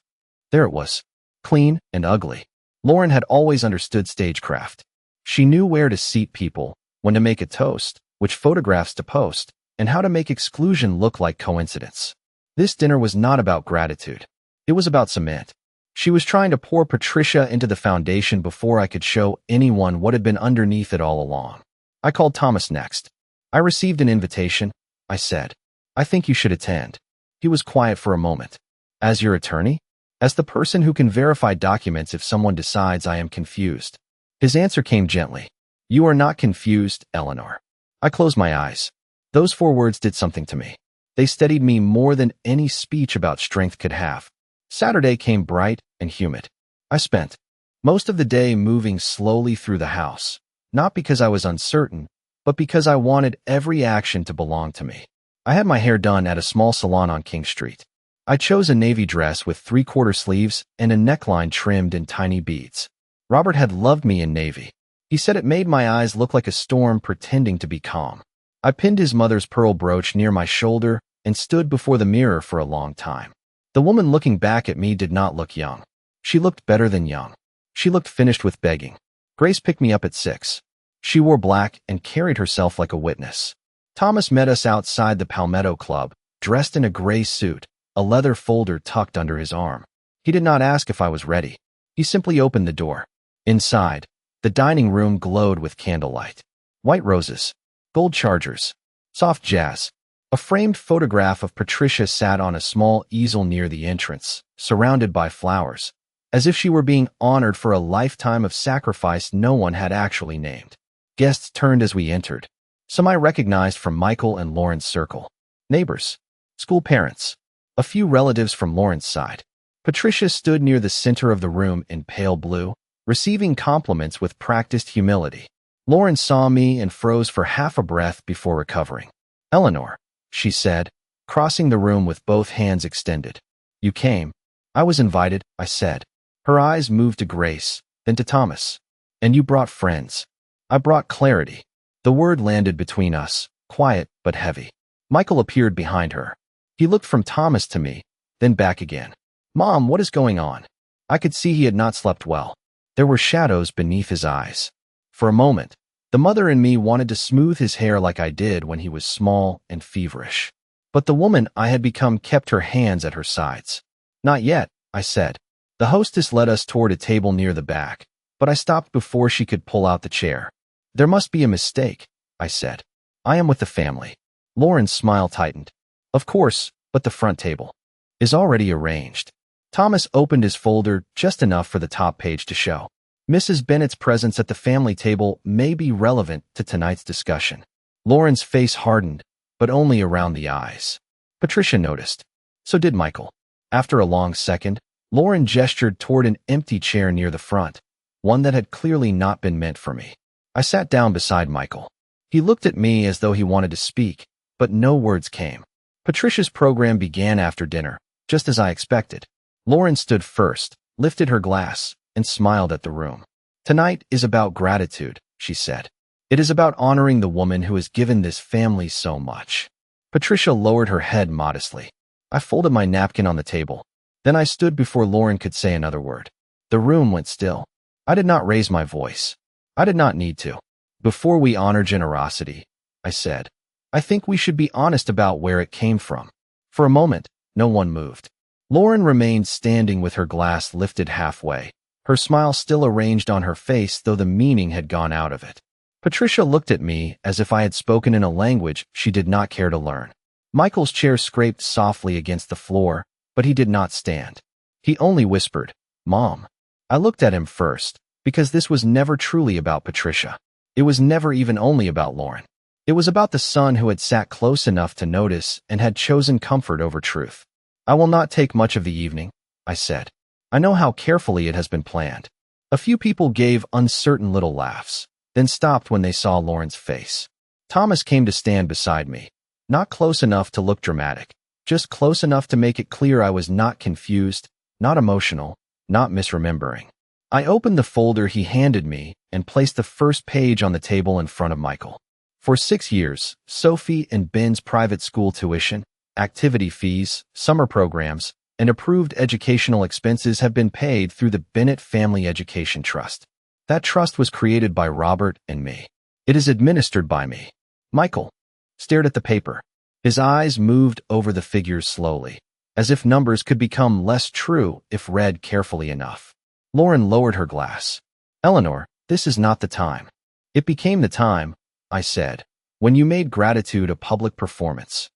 There it was, clean and ugly. Lauren had always understood stagecraft. She knew where to seat people, when to make a toast, which photographs to post, and how to make exclusion look like coincidence. This dinner was not about gratitude. It was about cement. She was trying to pour Patricia into the foundation before I could show anyone what had been underneath it all along. I called Thomas next. "I received an invitation," I said. "I think you should attend." He was quiet for a moment. "As your attorney? As the person who can verify documents if someone decides I am confused?" His answer came gently. "You are not confused, Eleanor." I closed my eyes. Those 4 words did something to me. They steadied me more than any speech about strength could have. Saturday came bright and humid. I spent most of the day moving slowly through the house, not because I was uncertain, but because I wanted every action to belong to me. I had my hair done at a small salon on King Street. I chose a navy dress with 3/4 sleeves and a neckline trimmed in tiny beads. Robert had loved me in navy. He said it made my eyes look like a storm pretending to be calm. I pinned his mother's pearl brooch near my shoulder and stood before the mirror for a long time. The woman looking back at me did not look young. She looked better than young. She looked finished with begging. Grace picked me up at 6. She wore black and carried herself like a witness. Thomas met us outside the Palmetto Club, dressed in a gray suit, a leather folder tucked under his arm. He did not ask if I was ready. He simply opened the door. Inside, the dining room glowed with candlelight. White roses, gold chargers, soft jazz. A framed photograph of Patricia sat on a small easel near the entrance, surrounded by flowers, as if she were being honored for a lifetime of sacrifice no one had actually named. Guests turned as we entered. Some I recognized from Michael and Lauren's circle. Neighbors. School parents. A few relatives from Lauren's side. Patricia stood near the center of the room in pale blue, receiving compliments with practiced humility. Lauren saw me and froze for half a breath before recovering. "Eleanor," she said, crossing the room with both hands extended. "You came." "I was invited," I said. Her eyes moved to Grace, then to Thomas. "And you brought friends." "I brought clarity." The word landed between us, quiet but heavy. Michael appeared behind her. He looked from Thomas to me, then back again. "Mom, what is going on?" I could see he had not slept well. There were shadows beneath his eyes. For a moment, the mother in me wanted to smooth his hair like I did when he was small and feverish. But the woman I had become kept her hands at her sides. "Not yet," I said. The hostess led us toward a table near the back, but I stopped before she could pull out the chair. "There must be a mistake," I said. "I am with the family." Lauren's smile tightened. "Of course, but the front table is already arranged." Thomas opened his folder just enough for the top page to show. "Mrs. Bennett's presence at the family table may be relevant to tonight's discussion." Lauren's face hardened, but only around the eyes. Patricia noticed. So did Michael. After a long second, Lauren gestured toward an empty chair near the front, one that had clearly not been meant for me. I sat down beside Michael. He looked at me as though he wanted to speak, but no words came. Patricia's program began after dinner, just as I expected. Lauren stood first, lifted her glass, and smiled at the room. "Tonight is about gratitude," she said. "It is about honoring the woman who has given this family so much." Patricia lowered her head modestly. I folded my napkin on the table. Then I stood before Lauren could say another word. The room went still. I did not raise my voice. I did not need to. "Before we honor generosity," I said, "I think we should be honest about where it came from." For a moment, no one moved. Lauren remained standing with her glass lifted halfway, her smile still arranged on her face though the meaning had gone out of it. Patricia looked at me as if I had spoken in a language she did not care to learn. Michael's chair scraped softly against the floor, but he did not stand. He only whispered, "Mom." I looked at him first, because this was never truly about Patricia. It was never even only about Lauren. It was about the son who had sat close enough to notice and had chosen comfort over truth. "I will not take much of the evening," I said. "I know how carefully it has been planned." A few people gave uncertain little laughs, then stopped when they saw Lauren's face. Thomas came to stand beside me, not close enough to look dramatic, just close enough to make it clear I was not confused, not emotional, not misremembering. I opened the folder he handed me and placed the first page on the table in front of Michael. For 6 years, Sophie and Ben's private school tuition, activity fees, summer programs, and approved educational expenses have been paid through the Bennett Family Education Trust. That trust was created by Robert and me. It is administered by me. Michael stared at the paper. His eyes moved over the figures slowly, as if numbers could become less true if read carefully enough. Lauren lowered her glass. "Eleanor, this is not the time." "It became the time," I said, "when you made gratitude a public performance."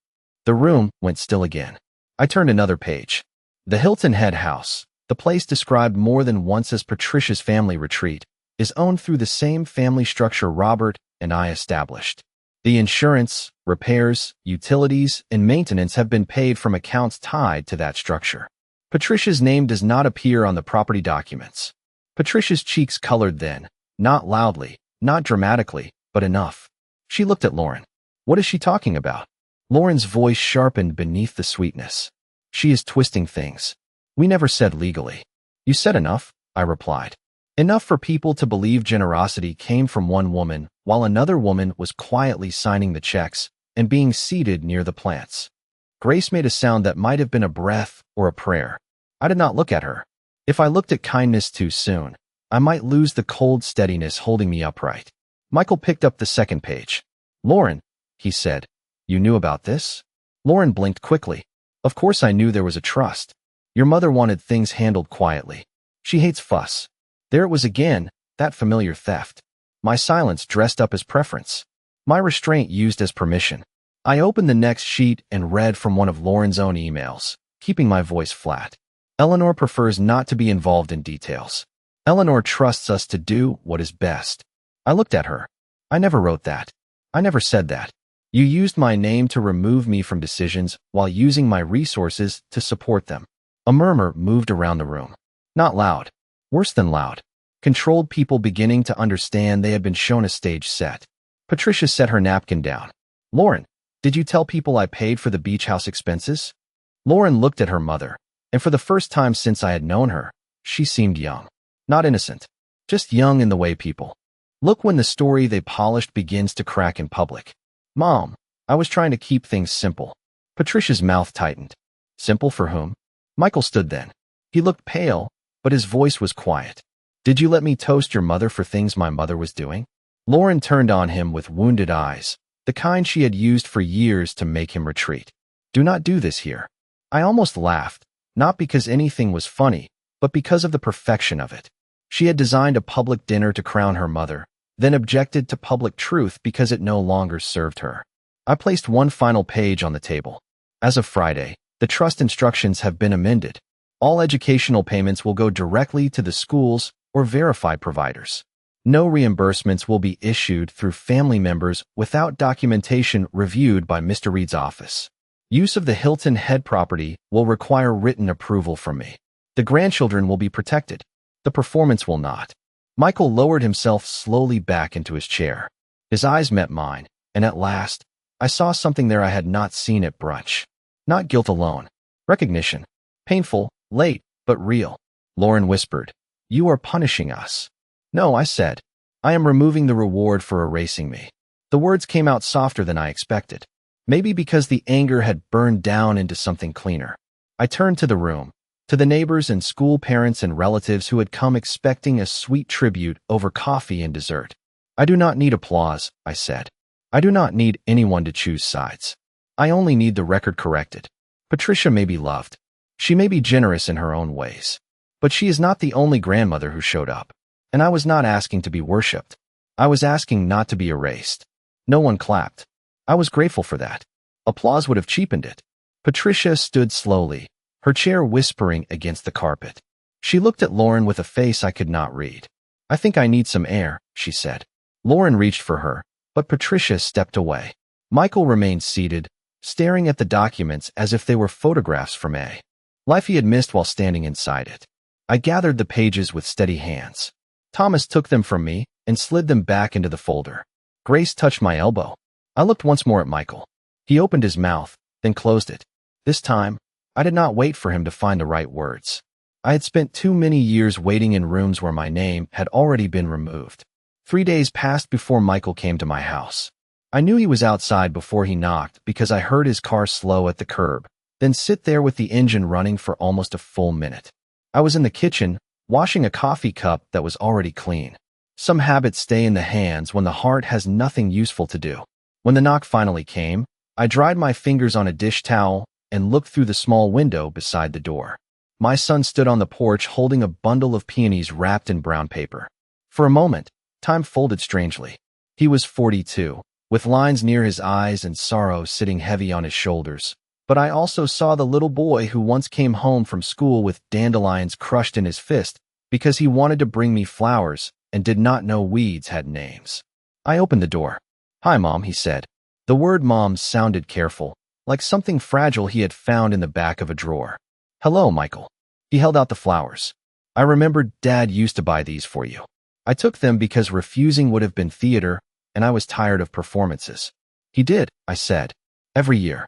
The room went still again. I turned another page. The Hilton Head House, the place described more than once as Patricia's family retreat, is owned through the same family structure Robert and I established. The insurance, repairs, utilities, and maintenance have been paid from accounts tied to that structure. Patricia's name does not appear on the property documents. Patricia's cheeks colored then, not loudly, not dramatically, but enough. She looked at Lauren. "What is she talking about?" Lauren's voice sharpened beneath the sweetness. "She is twisting things. We never said legally." "You said enough," I replied. "Enough for people to believe generosity came from one woman while another woman was quietly signing the checks and being seated near the plants." Grace made a sound that might have been a breath or a prayer. I did not look at her. If I looked at kindness too soon, I might lose the cold steadiness holding me upright. Michael picked up the second page. "Lauren," he said, "you knew about this?" Lauren blinked quickly. "Of course I knew there was a trust. Your mother wanted things handled quietly. She hates fuss." There it was again, that familiar theft. My silence dressed up as preference. My restraint used as permission. I opened the next sheet and read from one of Lauren's own emails, keeping my voice flat. "Eleanor prefers not to be involved in details. Eleanor trusts us to do what is best." I looked at her. "I never wrote that." I never said that. You used my name to remove me from decisions while using my resources to support them. A murmur moved around the room. Not loud. Worse than loud. Controlled people beginning to understand they had been shown a stage set. Patricia set her napkin down. Lauren, did you tell people I paid for the beach house expenses? Lauren looked at her mother, and for the first time since I had known her, she seemed young. Not innocent. Just young in the way people look when the story they polished begins to crack in public. Mom, I was trying to keep things simple. Patricia's mouth tightened. Simple for whom? Michael stood then. He looked pale, but his voice was quiet. Did you let me toast your mother for things my mother was doing? Lauren turned on him with wounded eyes, the kind she had used for years to make him retreat. Do not do this here. I almost laughed, not because anything was funny, but because of the perfection of it. She had designed a public dinner to crown her mother, then objected to public truth because it no longer served her. I placed one final page on the table. As of Friday, the trust instructions have been amended. All educational payments will go directly to the schools or verified providers. No reimbursements will be issued through family members without documentation reviewed by Mr. Reed's office. Use of the Hilton Head property will require written approval from me. The grandchildren will be protected. The performance will not. Michael lowered himself slowly back into his chair. His eyes met mine, and at last, I saw something there I had not seen at brunch. Not guilt alone. Recognition. Painful, late, but real. Lauren whispered, "You are punishing us." "No," I said. "I am removing the reward for erasing me." The words came out softer than I expected. Maybe because the anger had burned down into something cleaner. I turned to the room, to the neighbors and school parents and relatives who had come expecting a sweet tribute over coffee and dessert. "I do not need applause," I said. "I do not need anyone to choose sides. I only need the record corrected. Patricia may be loved. She may be generous in her own ways. But she is not the only grandmother who showed up. And I was not asking to be worshipped. I was asking not to be erased." No one clapped. I was grateful for that. Applause would have cheapened it. Patricia stood slowly, her chair whispering against the carpet. She looked at Lauren with a face I could not read. "I think I need some air," she said. Lauren reached for her, but Patricia stepped away. Michael remained seated, staring at the documents as if they were photographs from a life he had missed while standing inside it. I gathered the pages with steady hands. Thomas took them from me and slid them back into the folder. Grace touched my elbow. I looked once more at Michael. He opened his mouth, then closed it. This time, I did not wait for him to find the right words. I had spent too many years waiting in rooms where my name had already been removed. 3 days passed before Michael came to my house. I knew he was outside before he knocked because I heard his car slow at the curb, then sit there with the engine running for almost a full minute. I was in the kitchen, washing a coffee cup that was already clean. Some habits stay in the hands when the heart has nothing useful to do. When the knock finally came, I dried my fingers on a dish towel and looked through the small window beside the door. My son stood on the porch holding a bundle of peonies wrapped in brown paper. For a moment, time folded strangely. He was 42, with lines near his eyes and sorrow sitting heavy on his shoulders. But I also saw the little boy who once came home from school with dandelions crushed in his fist because he wanted to bring me flowers and did not know weeds had names. I opened the door. "Hi, Mom," he said. The word mom sounded careful, like something fragile he had found in the back of a drawer. "Hello, Michael." He held out the flowers. "I remembered Dad used to buy these for you. I took them because refusing would have been theater, and I was tired of performances." "He did," I said. "Every year."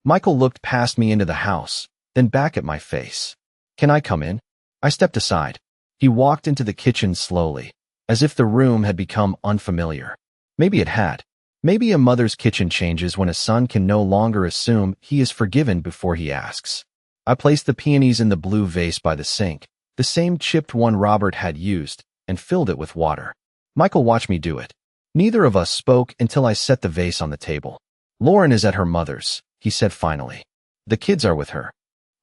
Michael looked past me into the house, then back at my face. "Can I come in?" I stepped aside. He walked into the kitchen slowly, as if the room had become unfamiliar. Maybe it had. Maybe a mother's kitchen changes when a son can no longer assume he is forgiven before he asks. I placed the peonies in the blue vase by the sink, the same chipped one Robert had used, and filled it with water. Michael watched me do it. Neither of us spoke until I set the vase on the table. "Lauren is at her mother's," he said finally. "The kids are with her."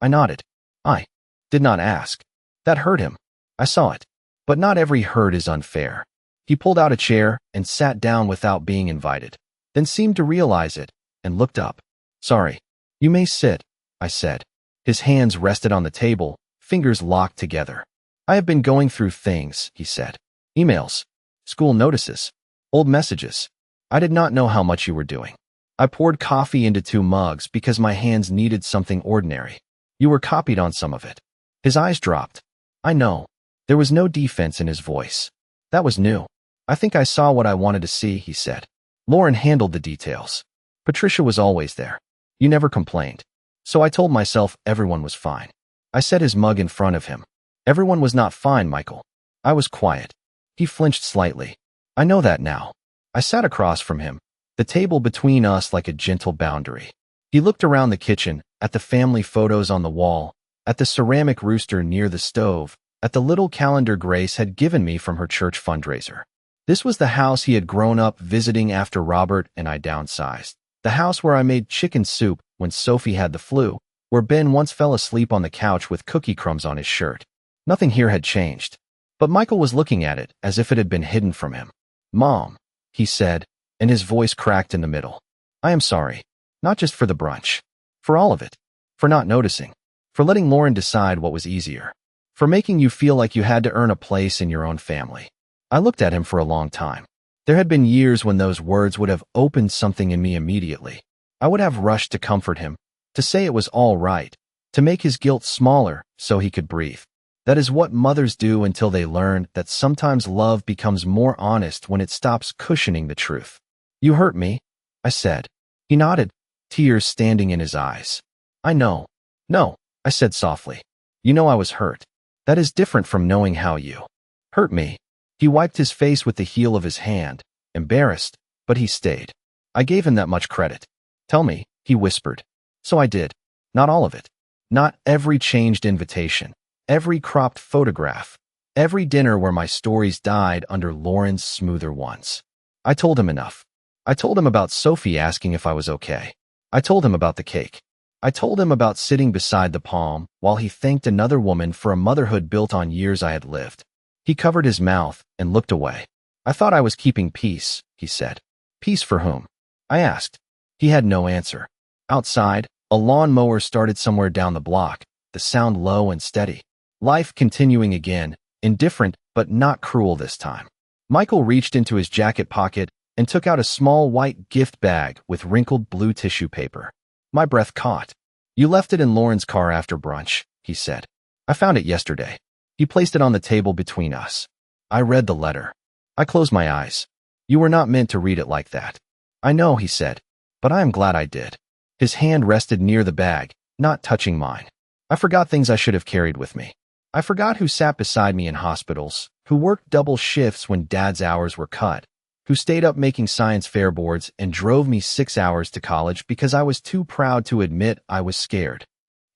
I nodded. I did not ask. That hurt him. I saw it. But not every hurt is unfair. He pulled out a chair and sat down without being invited, then seemed to realize it and looked up. "Sorry. You may sit," I said. His hands rested on the table, fingers locked together. "I have been going through things," he said. "Emails, school notices, old messages. I did not know how much you were doing. I poured coffee into 2 mugs because my hands needed something ordinary. You were copied on some of it. His eyes dropped. I know. There was no defense in his voice. That was new. I think I saw what I wanted to see, he said. Lauren handled the details. Patricia was always there. You never complained. So I told myself everyone was fine. I set his mug in front of him. Everyone was not fine, Michael. I was quiet. He flinched slightly. I know that now. I sat across from him, the table between us like a gentle boundary. He looked around the kitchen, at the family photos on the wall, at the ceramic rooster near the stove, at the little calendar Grace had given me from her church fundraiser. This was the house he had grown up visiting after Robert and I downsized. The house where I made chicken soup when Sophie had the flu, where Ben once fell asleep on the couch with cookie crumbs on his shirt. Nothing here had changed. But Michael was looking at it as if it had been hidden from him. Mom, he said, and his voice cracked in the middle. I am sorry. Not just for the brunch. For all of it. For not noticing. For letting Lauren decide what was easier. For making you feel like you had to earn a place in your own family. I looked at him for a long time. There had been years when those words would have opened something in me immediately. I would have rushed to comfort him, to say it was all right, to make his guilt smaller so he could breathe. That is what mothers do until they learn that sometimes love becomes more honest when it stops cushioning the truth. You hurt me, I said. He nodded, tears standing in his eyes. I know. No, I said softly. You know I was hurt. That is different from knowing how you hurt me. He wiped his face with the heel of his hand, embarrassed, but he stayed. I gave him that much credit. Tell me, he whispered. So I did. Not all of it. Not every changed invitation. Every cropped photograph. Every dinner where my stories died under Lauren's smoother ones. I told him enough. I told him about Sophie asking if I was okay. I told him about the cake. I told him about sitting beside the palm while he thanked another woman for a motherhood built on years I had lived. He covered his mouth and looked away. I thought I was keeping peace, he said. Peace for whom? I asked. He had no answer. Outside, a lawnmower started somewhere down the block, the sound low and steady. Life continuing again, indifferent but not cruel this time. Michael reached into his jacket pocket and took out a small white gift bag with wrinkled blue tissue paper. My breath caught. You left it in Lauren's car after brunch, he said. I found it yesterday. He placed it on the table between us. I read the letter. I closed my eyes. You were not meant to read it like that. I know, he said, but I am glad I did. His hand rested near the bag, not touching mine. I forgot things I should have carried with me. I forgot who sat beside me in hospitals, who worked double shifts when Dad's hours were cut, who stayed up making science fair boards and drove me 6 hours to college because I was too proud to admit I was scared.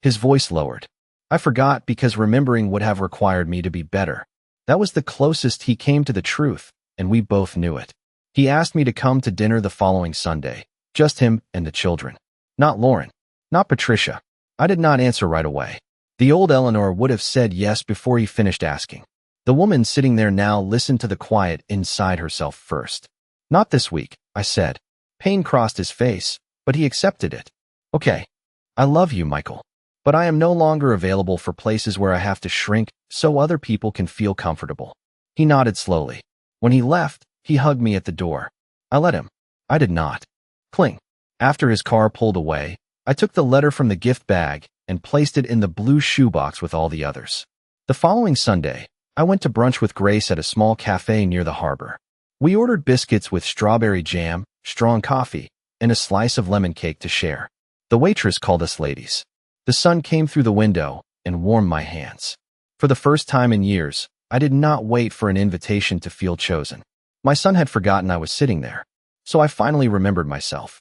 His voice lowered. I forgot because remembering would have required me to be better. That was the closest he came to the truth, and we both knew it. He asked me to come to dinner the following Sunday, just him and the children. Not Lauren. Not Patricia. I did not answer right away. The old Eleanor would have said yes before he finished asking. The woman sitting there now listened to the quiet inside herself first. Not this week, I said. Pain crossed his face, but he accepted it. Okay. I love you, Michael. But I am no longer available for places where I have to shrink so other people can feel comfortable. He nodded slowly. When he left, he hugged me at the door. I let him. I did not. Cling. After his car pulled away, I took the letter from the gift bag and placed it in the blue shoebox with all the others. The following Sunday, I went to brunch with Grace at a small cafe near the harbor. We ordered biscuits with strawberry jam, strong coffee, and a slice of lemon cake to share. The waitress called us ladies. The sun came through the window and warmed my hands. For the first time in years, I did not wait for an invitation to feel chosen. My son had forgotten I was sitting there, so I finally remembered myself.